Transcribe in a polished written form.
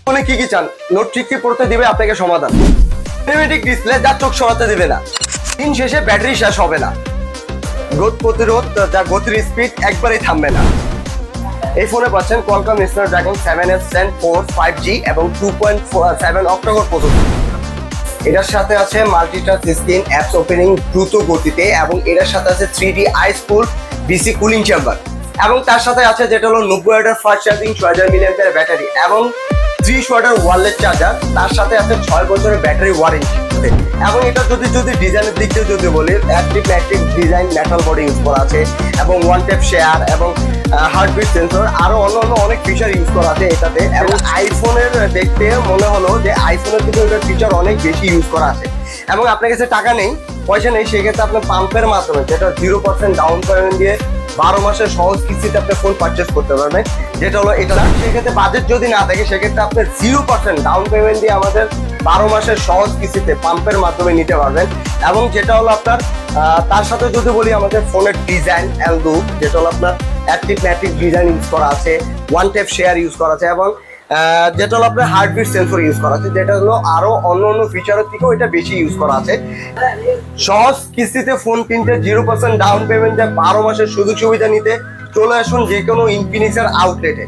ফোনে কি কি চান, নোট ঠিক পড়তে দিবে আপনাকে সমাধান। সিনেমেটিক ডিসপ্লে যা চোখ সরাতে দিবে না, দিন শেষে ব্যাটারি শেষ হবে না, রোদ প্রতিরোধ যা গতির স্পিড একবারেই থামবে না। এই ফোনে পাচ্ছেন Qualcomm Snapdragon 7s Gen 4 5G এবং 2.7 অক্টাকোর প্রসেসর। এটার সাথে আছে মাল্টিটাচ স্ক্রিন, অ্যাপস ওপেনিং দ্রুত গতিতে, এবং এটার সাথে আছে 3D আইস কুল ডিসি কুলিং চেম্বার, এবং তার সাথে আছে যেটা হলো 90 ওয়াটের ফাস্ট চার্জিং 6000 মিলিঅ্যাম্পিয়ার ব্যাটারি এবং 30 ওয়াটের ওয়্যারলেস চার্জার। তার সাথে আছে 6 বছরের ব্যাটারি ওয়ারেন্টি। এবং এটা যদি ডিজাইনের দিক দিয়ে যদি বলি, active design, metal body use করা আছে এবং ওয়ান টেপ শেয়ার এবং হার্টবিট সেন্সর, আরো অন্যান্য অনেক ফিচার ইউজ করা আছে এটাতে। এবং আইফোনের দেখতে মনে হলো যে আইফোনের কিন্তু এটার ফিচার অনেক বেশি ইউজ করা আছে। এবং আপনার কাছে টাকা নেই, পয়সা নেই, সেক্ষেত্রে আপনার পাম্পের মাধ্যমে যেটা 0% ডাউন পেমেন্ট দিয়ে 12 মাসের সহজ কিস্তিতে আপনি ফোন পারচেস করতে পারবেন, যেটা হলো এটা। সেক্ষেত্রে বাজেট যদি না থাকে, সেক্ষেত্রে আপনি 0% ডাউন পেমেন্ট দিয়ে আমাদের 12 মাসের সহজ কিস্তিতে পাম্পের মাধ্যমে নিতে পারবেন। এবং যেটা হলো আপনার তার সাথে যদি বলি, আমাদের ফোনের ডিজাইন অ্যান্ড লুক, যেটা হলো আপনার অ্যাক্টিভ ম্যাটিক ডিজাইন ইউজ করা আছে, ওয়ান টেপ শেয়ার ইউজ করা আছে, এবং যেটা হলো আপনার হার্টবিট সেন্সর ইউজ করা আছে, যেটা হলো আরো অন্য ফিচারের থেকেও এটা বেশি ইউজ করা আছে। সহজ কিস্তিতে ফোন কিনতে 0% ডাউন পেমেন্টে 12 মাসের সুযোগ সুবিধা নিতে চলে আসুন যে কোনো ইনফিনিক্সের আউটলেটে।